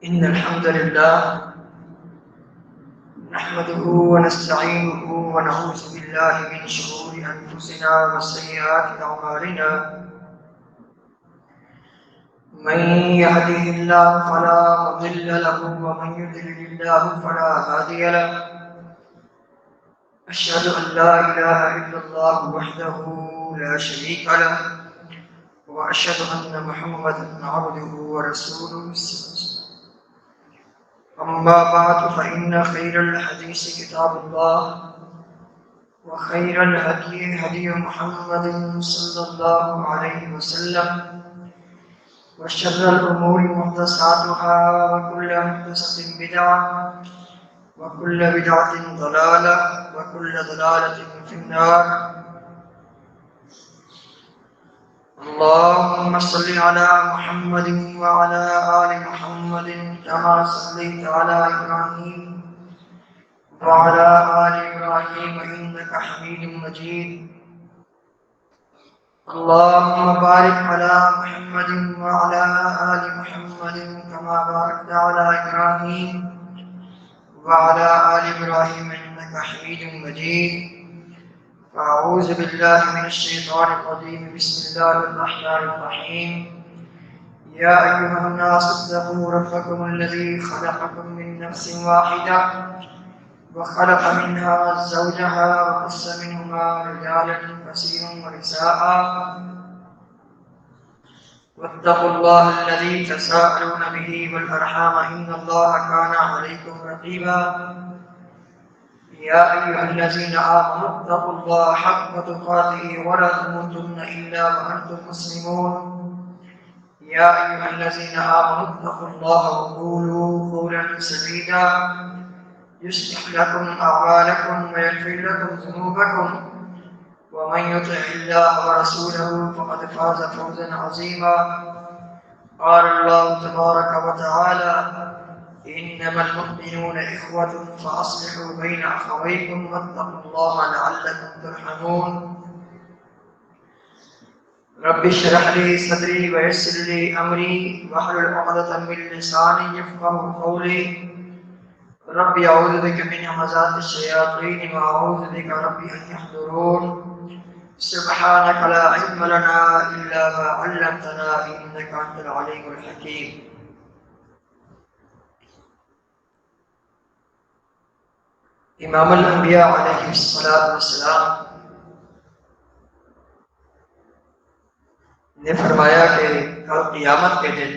إن الحمد لله نحمده ونستعينه ونعوذ بالله من شرور أنفسنا وسيئات أعمالنا. من يهده الله فلا مضل له ومن يضلل الله فلا هادي له. أشهد أن لا إله إلا الله وحده لا شريك له وأشهد أن محمدا عبده ورسوله. أما بعد فإن خير الحديث كتاب الله وخير الهدي هدي محمد صلى الله عليه وسلم وشر الأمور محدثاتها وكل محدثة بدعة وكل بدعة ضلالة وكل ضلالة في النار. اللهم صل على محمد وعلى آل محمد كما صليت على إبراهيم وعلى آل إبراهيم إنك حميد مجيد. اللهم بارك على محمد وعلى آل محمد كما باركت على إبراهيم وعلى آل إبراهيم إنك حميد مجيد. أعوذ بالله من الشيطان الرجيم. بسم الله الرحمن الرحيم. يا أيها الناس اتقوا ربكم الذي خلقكم من نفس واحدة وخلق منها زوجها وبث منهما رجالا كثيرا ونساء واتقوا الله الذي تساءلون به والأرحام إن الله كان عليكم رقيبا. يا أيها الذين آمنوا اتقوا الله حق تقاته ولا تموتن إلا وأنتم مسلمون. يا أيها الذين آمنوا اتقوا الله وقولوا قولا سديدا يصلح لكم أعمالكم ويغفر لكم ذنوبكم ومن يطع الله ورسوله فقد فاز فوزا عظيما. قال الله تبارك وتعالى: إنما المؤمنون إخوة فأصلحوا بين أخويكم واتقوا الله لعلكم ترحمون. رب اشرح لي صدري ويسر لي أمري واحلل عقدة من لساني يفقهوا قولي. رب أعوذ بك من همزات الشياطين وأعوذ بك رب أن يحضرون. سبحانك لا علم لنا إلا ما علمتنا إنك أنت العليم الحكيم. امام الانبیاء علیہ السلام نے فرمایا کہ کل قیامت کے دن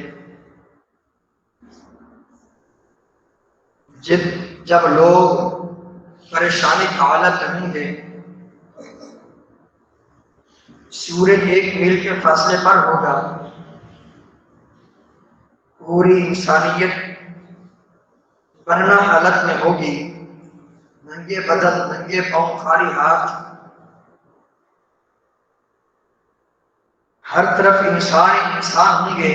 جب لوگ پریشانی کا حالت رہیں گے، سورج 1 میل کے فاصلے پر ہوگا، پوری انسانیت ورنہ حالت میں ہوگی، ننگے بدن، ننگے پاؤں، خالی ہاتھ، ہر طرف انسان ہوں گے،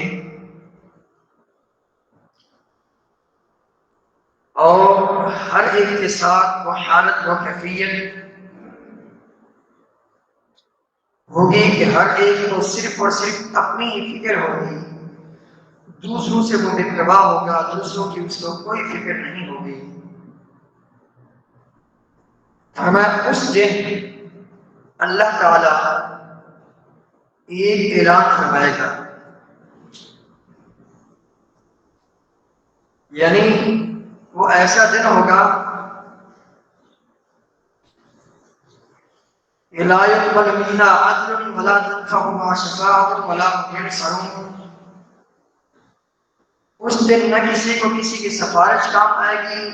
اور ہر ایک کے ساتھ وہ حالت و کیفیت ہوگی کہ ہر ایک کو صرف اور صرف اپنی فکر ہوگی، دوسروں سے وہ بے پرواہ ہوگا، دوسروں کی اس کو کوئی فکر نہیں ہوگی. ہمیں اس دن اللہ تعالی ایک اعلان فرمائے گا، یعنی وہ ایسا دن ہوگا لا يقبل منا عدل ولا تنفعهما شفاعة ولا هم ينصرون. اس دن نہ کسی کو کسی کی سفارش کام آئے گی،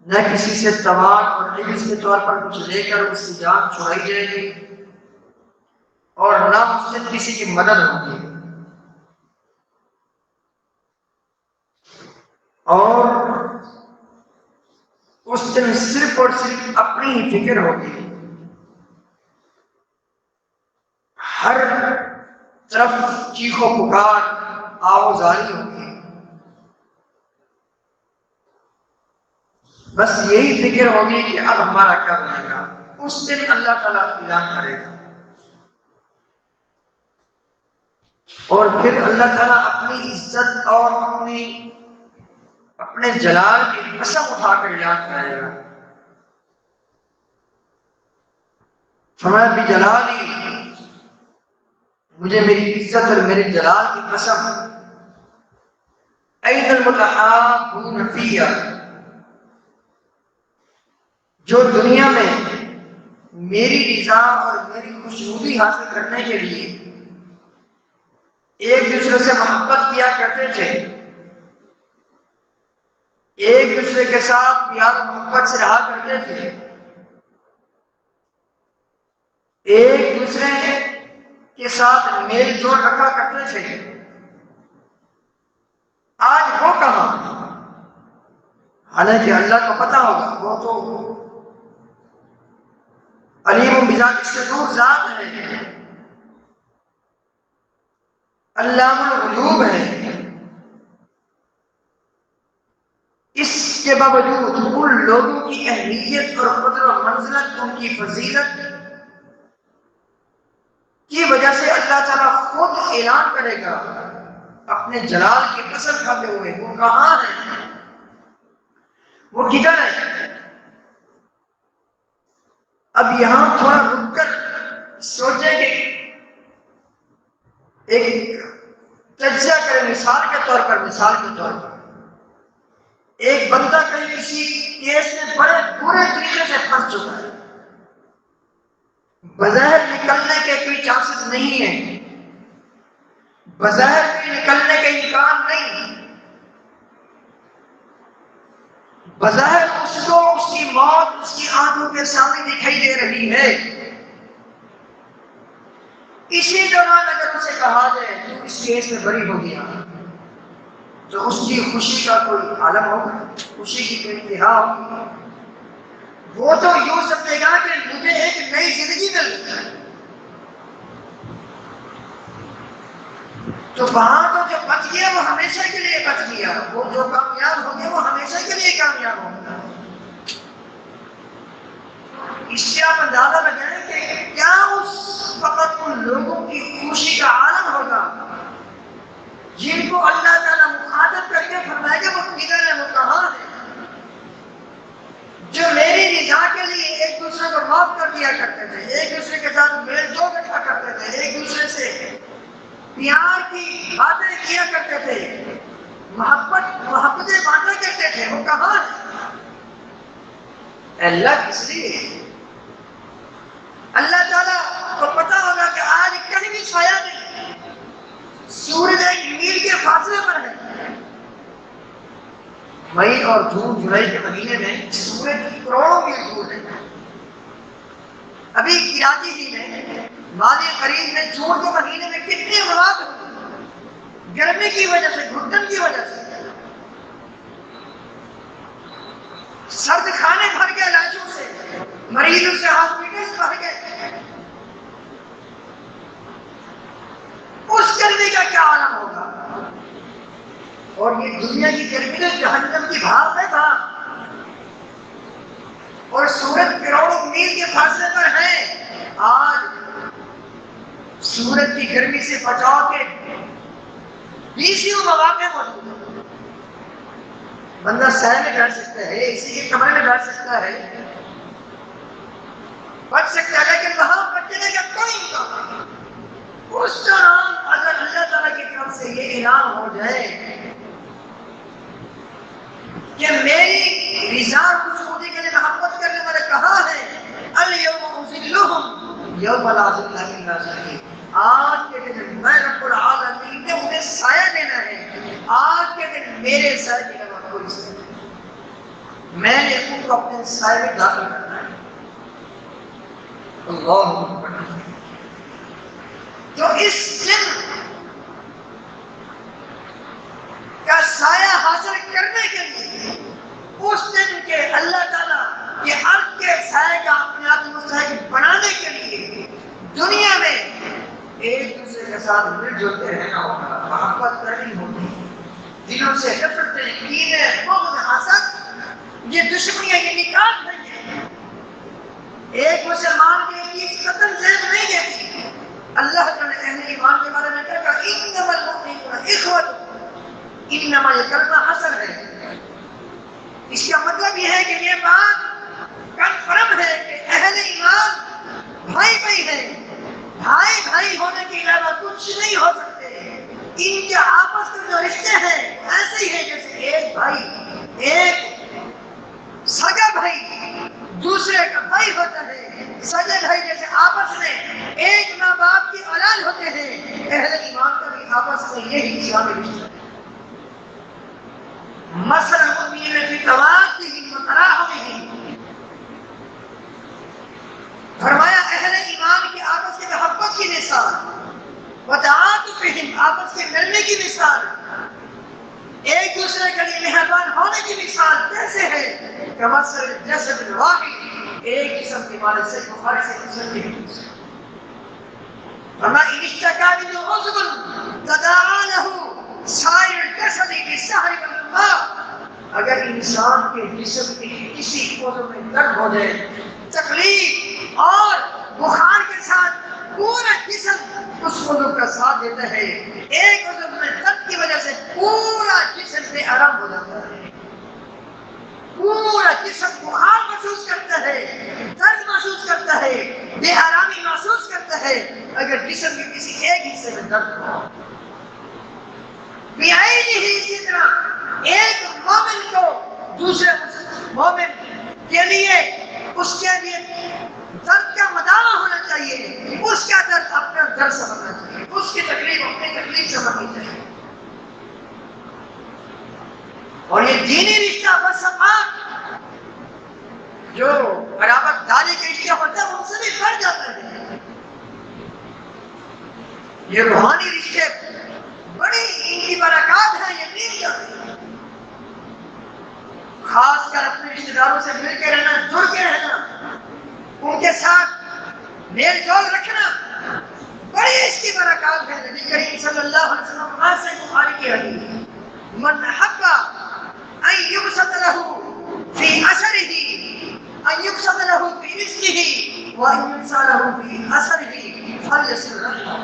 نہ کسی سے تاوان اور عوض کے طور پر کچھ لے کر اس کی جان چھڑائی جائے گی، اور نہ اس دن کسی کی مدد ہوگی. اور اس دن صرف اور صرف اپنی ہی فکر ہوگی، ہر طرف چیخ و پکار، آوازاری ہوگی، بس یہی فکر ہوگی کہ اب ہمارا کیا بنے گا. اس دن اللہ تعالیٰ اعلان کرے گا اور پھر اللہ تعالیٰ اپنی عزت اور اپنے جلال کی قسم اٹھا کر یاد کرائے گا. فرمایا بجلالی، مجھے میری عزت اور میرے جلال کی قسم، اين المتحابون فی، جو دنیا میں میری رضا اور میری خوشنودی حاصل کرنے کے لیے ایک دوسرے سے محبت کیا کرتے تھے، ایک دوسرے کے ساتھ پیار محبت سے رہا کرتے تھے، ایک دوسرے کے ساتھ میل جول رکھا کرتے تھے، آج وہ کہاں؟ حالانکہ اللہ کو پتا ہوگا، وہ تو علیم بذات الصدور ذات ہے، علام الغیوب ہے. اس کے باوجود ان لوگوں کی اہمیت اور قدر و منزلت، ان کی فضیلت کی وجہ سے اللہ تعالیٰ خود اعلان کرے گا اپنے جلال کی قسم کھاتے ہوئے، وہ کہاں ہے، وہ کدھر ہے. اب یہاں تھوڑا رک کر سوچیں گے، ایک تجزیہ کریں. مثال کے طور پر ایک بندہ کہیں کسی کیس میں بڑے برے طریقے سے پھنس چکا ہے، بظاہر نکلنے کے کوئی چانسز نہیں ہیں، بظاہر کوئی نکلنے کا امکان نہیں، بظاہر اس کو اس کی موت اس کی آنکھوں کے سامنے دکھائی دے رہی ہے. اسی دوران اگر اسے کہا جائے تو اس کیس میں بری ہو گیا تو اس کی خوشی کا کوئی عالم ہوگا، خوشی کی کوئی انتہا ہوگی. وہ تو یوں سمجھے گا کہ مجھے ایک نئی زندگی مل گئی. تو وہاں تو جو بچ گیا وہ ہمیشہ کے لیے بچ گیا، وہ جو کامیاب ہو گیا وہ ہمیشہ کے لیے کامیاب ہو گیا. اس سے آپ اندازہ لگائیں کہ کیا اس وقت ان لوگوں کی خوشی کا عالم ہوگا جن کو اللہ تعالیٰ مخاطب کر کے فرمائے گا وہ کدھر ہے، وہ کہاں ہے، جو میری رضا کے لیے ایک دوسرے کو معاف کر دیا کرتے تھے، ایک دوسرے کے ساتھ میل جول رکھا کرتے تھے، ایک دوسرے سے پیار کی باتیں کیا کرتے تھے، محبتیں بانٹا کرتے تھے، وہ کہاں ہے. اللہ کس لیے؟ اللہ تعالیٰ کو پتا ہوگا کہ آج کہیں بھی سایہ نہیں، سورج ایک میل کے فاصلے پر ہے. مئی اور جون جولائی کے مہینے میں سورج کروڑوں میل دور ہے. ابھی کراچی ہی میں مالی قریب میں جون کے مہینے میں کتنے مواد ہوئے گرمی کی وجہ سے، گھٹن کی وجہ سے، سرد کھانے بھر گئے علاجوں سے، مریضوں سے ہاسپٹل بھر گئے. اس گرمی کا کیا عالم ہوگا؟ اور یہ دنیا کی گرمی تو جہنم کی بھاپ ہے تھا، اور سورج کروڑوں میل کے فاصلے پر ہے. آج سورج کی گرمی سے بچاؤ کے 20 مواقع موجود ہیں. بندہ سائے میں بیٹھ سکتا ہے، اسی کے کمرے میں بیٹھ سکتا ہے، بچ سکتا ہے، لیکن وہاں بچنے کا کوئی امکان نہیں. اس دوران اگر اللہ تعالیٰ کی طرف سے یہ اعلان ہو جائے کہ میری رضا خوشنودی کے لیے محبت کرنے والے کہاں ہیں، الیوم اذلھم یوم لا ظل الا ظلی، آج کے دن میں رب العالمین نے انہیں سایہ دینا ہے. آج کے دن میرے سائے کے علاوہ کوئی سایہ نہیں، میں نے ان کو اپنے سائے میں داخل کرنا ہے. اللہ اکبر. تو اس دن کا سایہ حاصل کرنے کے لیے، اس دن کے اللہ تعالیٰ کے عرش کے سائے کا اپنے آپ مستحق بنانے کے لیے دنیا میں ایک دوسرے کے ساتھ مل جل کے رہنا ہوگا، محبت کرنی ہوگی، دلوں سے نفرتیں، کینے، بغض، حسد، یہ دشمنیاں، یہ نکات نہیں ہے. ایک مسلمان کے لیے قتل ذہن نہیں دیتی. اللہ تعالیٰ نے اہل ایمان کے بارے میں کہا ان انما یہ کلمہ حسن ہے۔ اس کا مطلب یہ ہے کہ یہ بات کنفرم ہے کہ اہل ایمان بھائی بھائی ہیں، بھائی بھائی ہونے کے علاوہ کچھ نہیں ہو سکتے۔ ان کے آپس میں جو رشتے ہیں ایسے ہی ہیں جیسے ایک بھائی، ایک سگا بھائی دوسرے کا بھائی ہوتا ہے، سگے بھائی جیسے آپس میں ایک ماں باپ کی اولاد ہوتے ہیں، اہل ایمان کا بھی آپس میں یہی اسلامی رشتہ ہے۔ مثل المؤمنین فی توادہم وتراحمہم، فرمایا اہل ایمان کی آپس کی محبت کی مثال، وتعاطفہم آپس کے ملنے کی مثال، ایک دوسرے کے لیے مہربان ہونے کی مثال کیسے ہے؟ کمثل الجسد الواحد، ایک جسم کی مانند سے بخاری سے مسلم کی حدیث۔ فرمایا ان اشتکا منہ عضو تداعی لہ سائر الجسد بالسہر والحمى، اگر انسان کے جسم کے کسی عضو میں درد ہو جائے، تکلیف اور بخار کے ساتھ پورا جسم اس عضو کا ساتھ دیتا ہے، ایک عضو میں درد کی وجہ سے پورا جسم بے آرام ہو جاتا ہے، پورا جسم بخار محسوس کرتا ہے، درد محسوس کرتا ہے، بے آرامی محسوس کرتا ہے، اگر جسم کے کسی ایک حصے میں درد ہو۔ اسی طرح ایک مومن کو دوسرے مومن کے لیے اس کے لیے درد کا مداوع ہونا چاہیے، اس کا درد اپنا درد سمجھنا چاہیے، اس کی تکلیف اپنی تکلیف سمجھنی چاہیے۔ اور یہ دینی رشتہ بصفات جو قرابت داری کے رشتے ہوتے ہیں ان سے بھی بڑھ جاتا ہے۔ یہ روحانی رشتے بڑی ان کی برکات ہے، یہ مل جاتے ہیں۔ خاص کر اپنے رشتے داروں سے مل کے رہنا، جڑ کے رہنا، ان کے ساتھ میل جول رکھنا بڑی اس کی برکات ہے۔ نبی کریم صلی اللہ علیہ وسلم سے بخاری کی حدیث، من احب ان یبسط له فی اثرہ ان یبسط له فی رزقہ وان یبسط له فی اثرہ فلیصل رحمہ،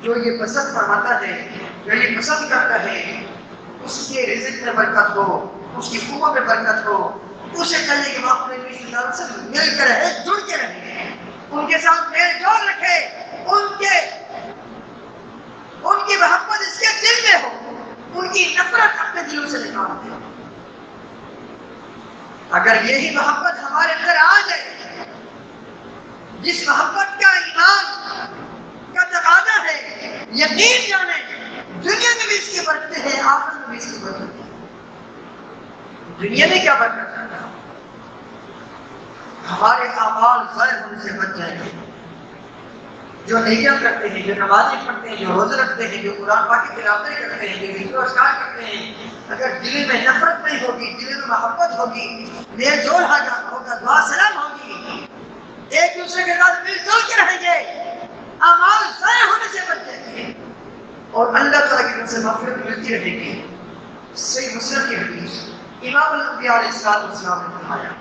جو یہ پسند فرماتا ہے، جو یہ پسند کرتا ہے اس کے رزق میں برکت ہو، اس کی قوت میں برکت ہو، اسے چاہیے کہ وہ اپنے رشتے داروں سے مل کر رہے، جڑ کے رہے، ان کے ساتھ میل جول رکھے، ان کی محبت اس کے دل میں ہو، ان کی نفرت اپنے دلوں سے نکال دے۔ اگر یہی محبت ہمارے اندر آ جائے، جس محبت کا ایمان کا تقاضا ہے، یقین جانے دنیا میں بھی اس کی برکتیں ہیں، آخرت میں بھی اس کی برکتیں ہیں۔ دنیا میں کیا برکت ہے؟ ہمارے اعمال ضائع ہونے سے بچ جائیں گے۔ جو نیکیاں کرتے ہیں، جو نمازیں پڑھتے ہیں، جو روزے رکھتے ہیں، جو قرآن پاک کی تلاوتیں کرتے ہیں، جو ذکر و اذکار کرتے ہیں، اگر دل میں نفرت نہیں ہوگی، دل میں محبت ہوگی، میل جول ہوگا، دعا سلام ہوگی، ایک دوسرے کے ساتھ مل جل کے رہیں گے، اعمال ضائع ہونے سے بچ جائیں گے اور اللہ تعالیٰ کی طرف سے مغفرت ملتی رہے گی۔ صحیح مسلم کی حدیث، امام الانبیاء علیہ السلام نے فرمایا،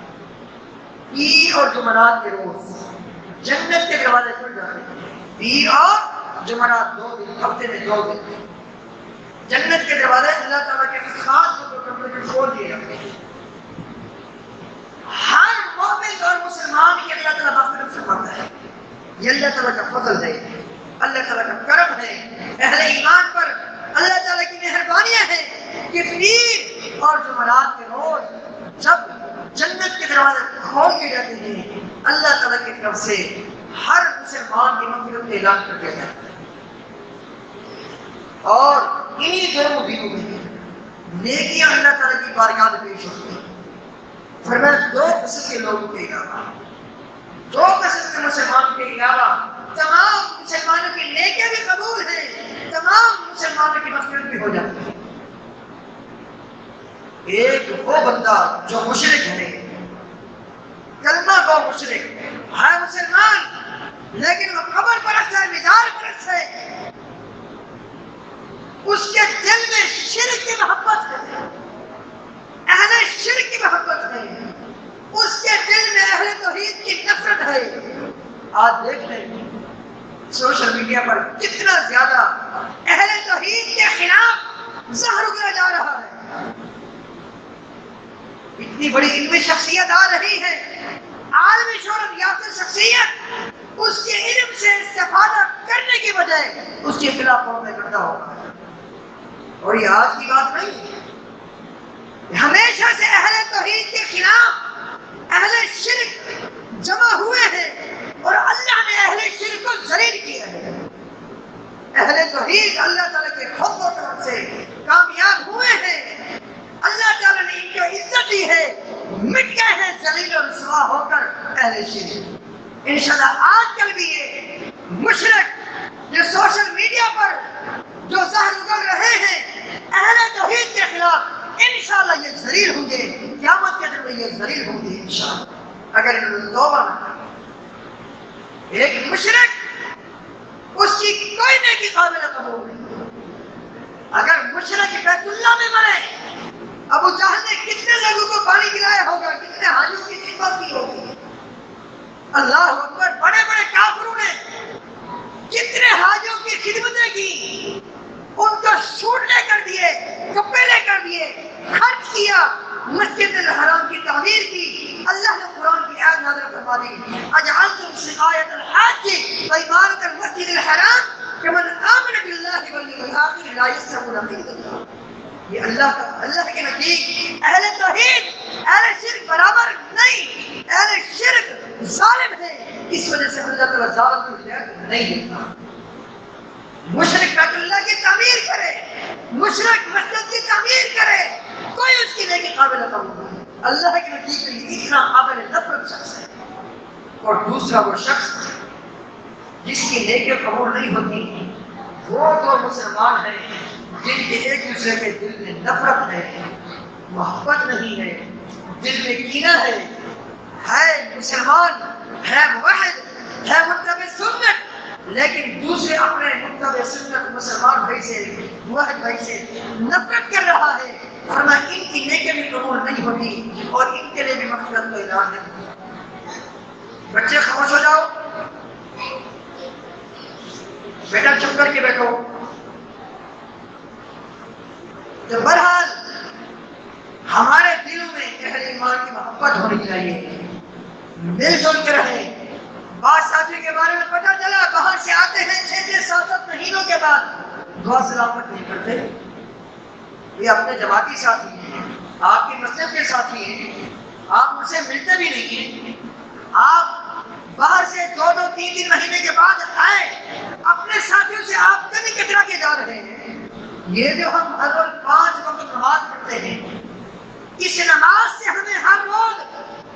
پیر اور جمعرات کے روز جنت کے دروازے کھل جاتے ہیں۔ پیر اور جمعرات 2 دن، ہفتے میں 2 دن جنت کے دروازے اللہ تعالیٰ کے خاص کمرے میں کھول دیے جاتے ہیں۔ ہر مومن اور مسلمان کی اللہ تعالیٰ مغفرت فرماتا ہے۔ یہ اللہ تعالیٰ کا فضل ہے، اللہ تعالیٰ کا کرم ہے، اہل ایمان پر اللہ تعالیٰ کی مہربانیاں ہیں کہ پیر اور جمعرات کے روز جب جنت کے دروازے کھول دیے جاتے ہیں، اللہ تعالیٰ کی طرف سے ہر مسلمان کی مغفرت کا اعلان کر دیا جاتا ہے۔ اور انہی دونوں دنوں میں نیکیاں اللہ تعالیٰ کی بارگاہ میں پیش ہوتی ہیں۔ فرمایا 2 قسم کے لوگوں کے علاوہ، 2 قسم کے مسلمانوں کے علاوہ تمام مسلمانوں کی نیکیاں بھی قبول ہیں، تمام مسلمانوں کی مغفرت بھی ہو جاتی ہے۔ ایک وہ بندہ جو مشرک ہے، کلمہ گو مشرک ہے، مسلمان لیکن وہ قبر پرست ہے، مزار پرست ہے، اس کے دل میں شرک کی محبت ہے، اہل شرک کی محبت ہے، اس کے دل میں اہل توحید کی نفرت ہے۔ آج دیکھ لیں سوشل میڈیا پر کتنا زیادہ اہل توحید کے خلاف زہر اگلا جا رہا ہے، اتنی بڑی علمی شخصیت آ رہی ہے، عالمی شہرت یافتہ شخصیت، اس کے علم سے استفادہ کرنے کی بجائے اس کے خلاف عمل کرتا ہوگا۔ اور یہ آج کی بات نہیں ہے، ہمیشہ سے اہل توحید کے خلاف اہل شرک جمع ہوئے ہیں اور اللہ نے اہل شرک کو ذلیل کیا ہے۔ اہل توحید اللہ تعالیٰ کے حکم و طرف سے کامیاب ہوئے ہیں، اللہ تعالیٰ نے ان کو عزت دی ہے، مٹ گئے ہیں ذلیل اور رسوا ہو کر اہل شرک۔ انشاءاللہ آج کل بھی یہ مشرک جو سوشل میڈیا پر جو زہر اگل رہے ہیں اہل توحید کے خلاف، انشاءاللہ یہ ذلیل ہوں گے، قیامت کے دن میں یہ ذلیل ہوں گے انشاءاللہ، اگر انہوں نے توبہ نہ کی۔ ایک مشرک اس کی کوئی نیکی قابل قبول نہیں۔ اگر مشرک بیت اللہ میں مرے، ابو جہل نے کتنے لوگوں کو پانی پلایا ہوگا، کتنے حاجیوں کی خدمت کی ہوگی، اللہ اکبر، بڑے بڑے کافروں نے کتنے حاجیوں کی خدمتیں کی، ان کو سوٹ لے کر دیے، کپڑے لے کر دیے، خرچ کیا، مسجد الحرام کی تعمیر کی۔ اللہ نے قرآن کی آیت نازل فرما دی، اجعلتم سقایۃ الحاج وعمارۃ المسجد الحرام کمن آمن باللہ والیوم الآخر لا یستوون عند اللہ۔ یہ اللہ کے نزدیک اہل توحید اہل شرک برابر نہیں، اہل شرک ظالم ہے، اس وجہ سے اللہ تعالیٰ ظالم کو ہدایت نہیں دیتا۔ مشرک بیت اللہ کی تعمیر کرے، مشرک مسجد کی تعمیر کرے، کوئی اس کی نیکی قابل قبول نہیں۔ اللہ کے نزدیک اتنا قابل نفرت شخص ہے۔ اور دوسرا وہ شخص جس کی نیکی قبول نہیں ہوتی، وہ تو مسلمان ہیں جن کے ایک دوسرے کے دل میں نفرت ہے، محبت نہیں ہے، دل میں کینہ ہے مسلمان، ہے موحد، ہے متبع سنت، لیکن دوسرے اپنے متبع سنت مسلمان بھائی سے، موحد بھائی سے نفرت کر رہا ہے، ورنہ ان کی نیکی بھی قبول نہیں ہوتی اور ان کے لیے بھی مغفرت کا اعلان ہے۔ بچے خاموش ہو جاؤ، بیٹا چپ کر کے بیٹھو۔ تو بہرحال ہمارے دلوں میں اہل ایمان کی محبت ہونی چاہیے، مل جل کے رہیں۔ بعض ساتھی کے بارے میں پتہ چلا باہر سے آتے ہیں 6-7 مہینوں کے بعد دعا سلامت نہیں کرتے، یہ اپنے جماعتی ساتھی ہیں، آپ کی مسجد کے ساتھی ہیں، آپ ان سے ملتے بھی نہیں ہیں، آپ باہر سے 2-3 مہینے کے بعد آئے، اپنے ساتھیوں سے آپ کبھی کترا کے جا رہے ہیں۔ یہ جو ہم ہر روز 5 وقت نماز پڑھتے ہیں، اس نماز سے ہمیں ہر روز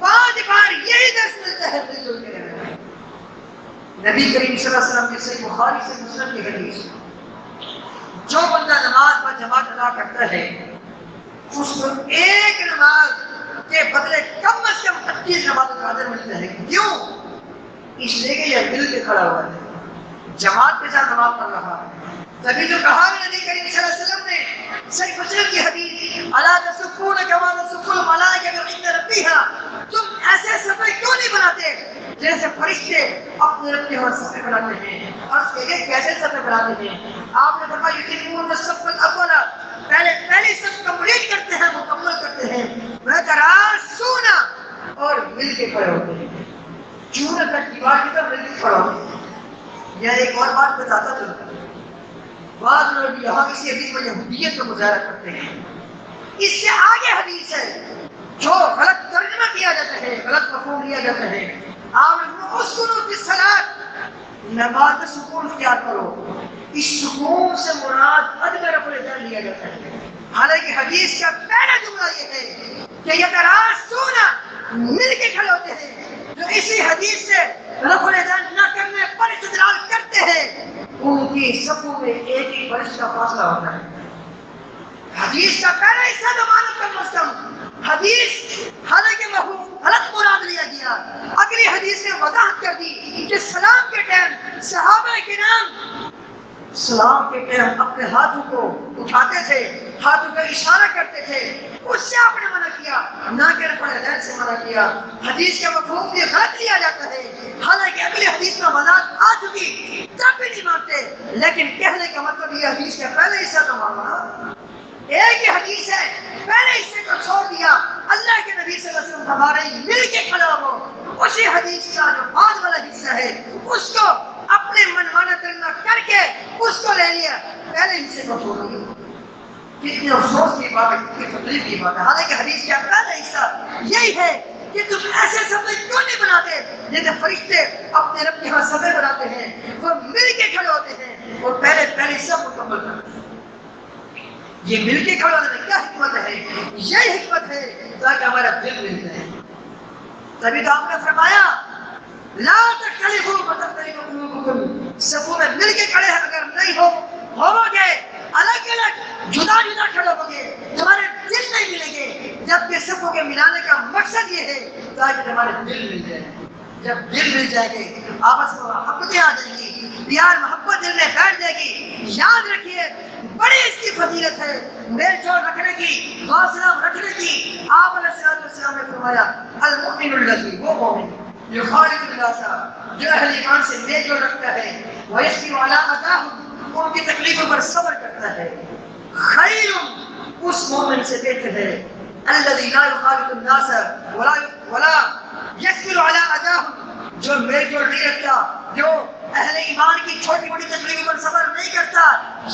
5 بار یہی درس ملتا ہے، مل جل کے رہنا ہے۔ نبی کریم صلی اللہ علیہ وسلم کی صحیح بخاری سے مسلم کی حدیث، جو بندہ نماز پر جماعت ادا کرتا ہے اس کو ایک نماز کے بدلے کم از کم 25 نمازوں کا اجر ملتا ہے۔ کیوں؟ اس لیے کہ یہ مل کے کھڑا ہوا ہے، جماعت کے ساتھ نماز پڑھ رہا ہے۔ تبھی تو کہا نبی کریم صلی اللہ علیہ وسلم نے صحیح مسلم کی حدیث، الا تصفون کما تصف الملائکۃ عند ربها، تم ایسے صفیں کیوں نہیں بناتے جیسے فرشتے اپنے رب کے ہاں صفیں بناتے ہیں؟ اور یہ کیسے صفیں بناتے ہیں؟ آپ نے فرمایا یتمون الصف الاول، پہلی صف کمپلیٹ کرتے ہیں، مکمل کرتے ہیں، ویتراصون، اور مل کے کھڑے ہوتے ہیں، چونہ تک دیوار کی طرف مل کے کھڑے ہوتے ہیں۔ یا ایک اور بات بتاتا چلتا ہوں، بعض لوگ یہاں کسی حدیث میں یہودیت کا مظاہرہ کرتے ہیں، اس سے آگے حدیث ہے جو غلط ترجمہ کیا جاتا ہے، غلط مفہوم لیا جاتا ہے۔ آپ اسکنوا فی الصلاۃ، نماز میں سکون اختیار کرو، اس سکون سے مراد عدم رفع الیدین لیا جاتا ہے، حالانکہ حدیث کا پہلا جملہ یہ ہے کہ یتراصون، مل کے کھڑے ہوتے ہیں۔ جو اسی حدیث سے رفع الیدین نہ کرنے پر استدلال کرتے ہیں، ان کی صفوں میں ایک ہی فرش کا فاصلہ ہوتا ہے۔ حدیث کا پہلا حصہ زمانت کا مستم، حدیث حالانکہ مفہوم غلط مراد لیا گیا، اگلی حدیث نے وضاحت کر دی کہ سلام کے ٹائم صحابہ کرام سلام کے ٹائم اپنے ہاتھوں کو اٹھاتے تھے، ہاتھوں کا اشارہ کرتے تھے، اس سے آپ نے منع کیا، نہ کہ رفع الیدین سے منع کیا۔ حدیث کا مفہوم بھی غلط لیا جاتا ہے، حالانکہ اگلی حدیث میں وضاحت آ چکی، تب بھی نہیں مانتے، لیکن کہنے کا مطلب یہ حدیث کا پہلے حصہ تو ماننا ایک ہی حدیث ہے، پہلے حصے کو چھوڑ دیا، اللہ کے نبی صلی اللہ علیہ وسلم فرما رہے ہیں مل کے کھڑا ہو، اسی حدیث کا جو بعد والا حصہ ہے اس کو اپنے منمانا ترجمہ کر کے اس کو لے لیا، پہلے حصے کو چھوڑ دیا۔ کتنی افسوس کی بات ہے، کتنی تکلیف کی بات ہے، حالانکہ حدیث کا پہلا حصہ یہی ہے کہ تم ایسے صفحے کیوں نہیں بناتے جیسے فرشتے اپنے رب کے ہاں صفحے بناتے ہیں، وہ مل کے کھڑے ہوتے ہیں اور پہلے سب مکمل کرتے ہیں۔ یہ مل کے کھڑا ہونے میں کیا حکمت ہے؟ یہ حکمت ہے تاکہ ہمارا دل مل جائے۔ تبھی تو آپ نے فرمایا لا تختلفوا فتختلف قلوبکم، صفوں میں مل کے کھڑے ہیں، اگر نہیں ہو گے الگ الگ جدا جدا کھڑے ہو گے، تمہارے دل نہیں ملیں گے، جبکہ صفوں کے ملانے کا مقصد یہ ہے تاکہ تمہارے دل مل جائے۔ جب دل مل جائے گے آپس میں محبتیں آ جائیں گی، پیار محبت دل میں بیٹھ جائے گی۔ یاد رکھیے بڑی اس کی فضیلت ہے میل جول رکھنے کی، واصلہ رکھنے کی۔ آپ علیہ السلام نے فرمایا المؤمن الذی، وہ مومن یخالط الناس، جو اہل ایمان سے میل جول رکھتا ہے، ویصبر علی اذاہم، ان کی تکلیفوں پر صبر کرتا ہے، خیر، اس مومن سے بہتر ہے الذی لا یخالط الناس ولا یصبر علی اذاہم، جو میل جول نہیں رکھتا، جو اہل ایمان کی چھوٹی بڑی تکلیفوں پر صبر نہیں کرتا۔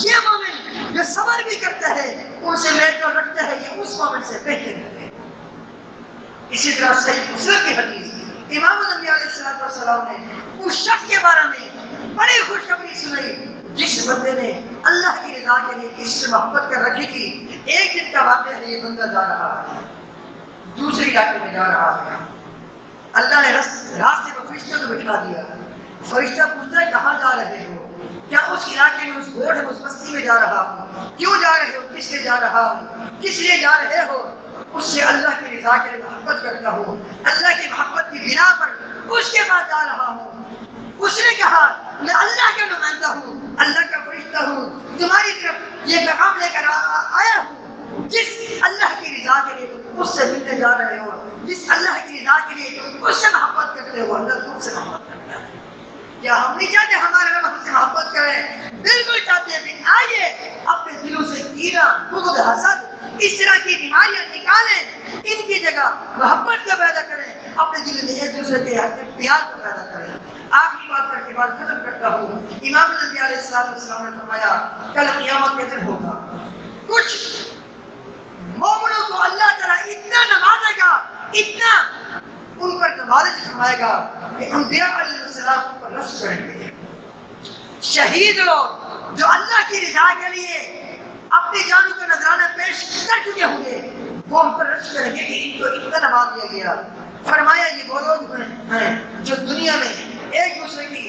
یہ مومن جو صبر بھی کرتا ہے، ان سے میل جول رکھتا ہے، یہ اس مومن سے بہتر ہے۔ اسی طرح صحیح مسلم کی حدیث، امام نبی علیہ السلام نے اس شخص کے بارے میں بڑی خوشخبری سنائی جس بندے نے اللہ کی رضا کے لیے اس سے محبت کر رکھی تھی۔ ایک دن کا واقعہ ہے، یہ بندہ جا رہا ہے، دوسرے علاقے میں جا رہا ہے، اللہ نے راستے کو فرشتوں کو بٹھا دیا۔ فرشتہ پوچھتا ہے کہاں جا رہے ہو؟ کیا اس علاقے میں، اس گوڑ ہے، اس بستی میں جا رہا ہوں؟ کیوں جا رہے ہو؟ کس لیے جا رہا ہوں؟ کس لیے جا رہے ہو؟ اس سے اللہ کی رضا کے لیے محبت کرتا ہوں، اللہ کی محبت کی بنا پر اس کے بعد جا رہا ہوں۔ اس نے کہا میں اللہ کا نمائندہ ہوں، اللہ کا فرشتہ ہوں، تمہاری طرف یہ پیغام لے کر آیا ہوں، جس اللہ کی رضا کے لیے اس سے ملنے جا رہے ہو، جس اللہ کی رضا کے لیے اس سے محبت کرتے ہو، اللہ تم سے محبت کرتا ہے۔ کیا ہم نہیں چاہتے ہمارے رب ہم سے محبت کریں؟ بالکل چاہتے ہیں، لیکن آئیے اپنے دلوں سے کینہ، بغض، حسد، اس طرح کی بیماریاں نکالیں، ان کی جگہ محبت کو پیدا کریں، اپنے دل میں ایک دوسرے کے حق میں پیار کو پیدا کریں۔ آخری بات کر کے بعد ختم کرتا ہوں۔ امام نبی علیہ السلام نے فرمایا کل قیامت کے دن ہوگا، کچھ مومنوں کو اللہ تعالیٰ اتنا نوازے گا، اتنا ان پر نوازش فرمائے گا کہ انبیاء علیہ السلام پر رشک کریں گے۔ شہید لوگ جو اللہ کی رضا کے لیے اپنی جانوں کا نذرانہ پیش کر چکے ہوں گے، وہ ہم پر رشک کریں گے کہ ان کو اتنا نواز دیا گیا۔ فرمایا یہ وہ لوگ ہیں جو دنیا میں ایک دوسرے کی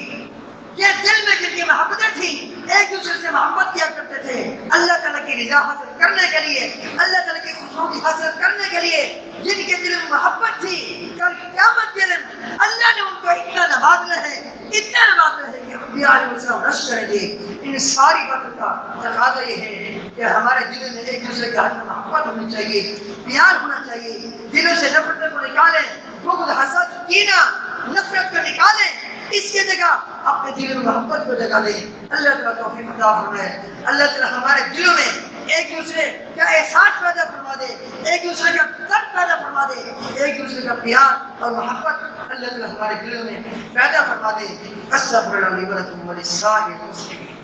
یہ دل میں جن کی محبتیں تھیں، ایک دوسرے سے محبت کیا کرتے تھے اللہ تعالیٰ کی رضا حاصل کرنے کے لیے، اللہ تعالیٰ کی خوشنودی حاصل کرنے کے لیے، جن کے دل میں محبت تھی، کل قیامت کے دن اللہ نے ان کو اتنا نوازنا ہے، اتنا نوازنا ہے کہ انبیاء علیہ السلام رشک کریں گے۔ ان ساری باتوں کا تقاضا یہ ہے کہ ہمارے دلوں میں ایک دوسرے کے حق میں محبت ہونی چاہیے، پیار ہونا چاہیے، دلوں سے نفرت کو نکالیں، بغض، حسد، کینہ، نفرت کو نکالیں، اس کی جگہ اپنے دلوں میں محبت کو جگہ دیں۔ اللہ تعالیٰ توفیق عطا فرمائے، اللہ تعالیٰ ہمارے دلوں میں ایک دوسرے کا احساس پیدا فرما دے، ایک دوسرے کا درد پیدا فرما دے، ایک دوسرے کا پیار اور محبت اللہ تعالیٰ ہمارے دلوں میں پیدا فرما دے۔ استغفر اللہ لی ولکم ولسائر المسلمین۔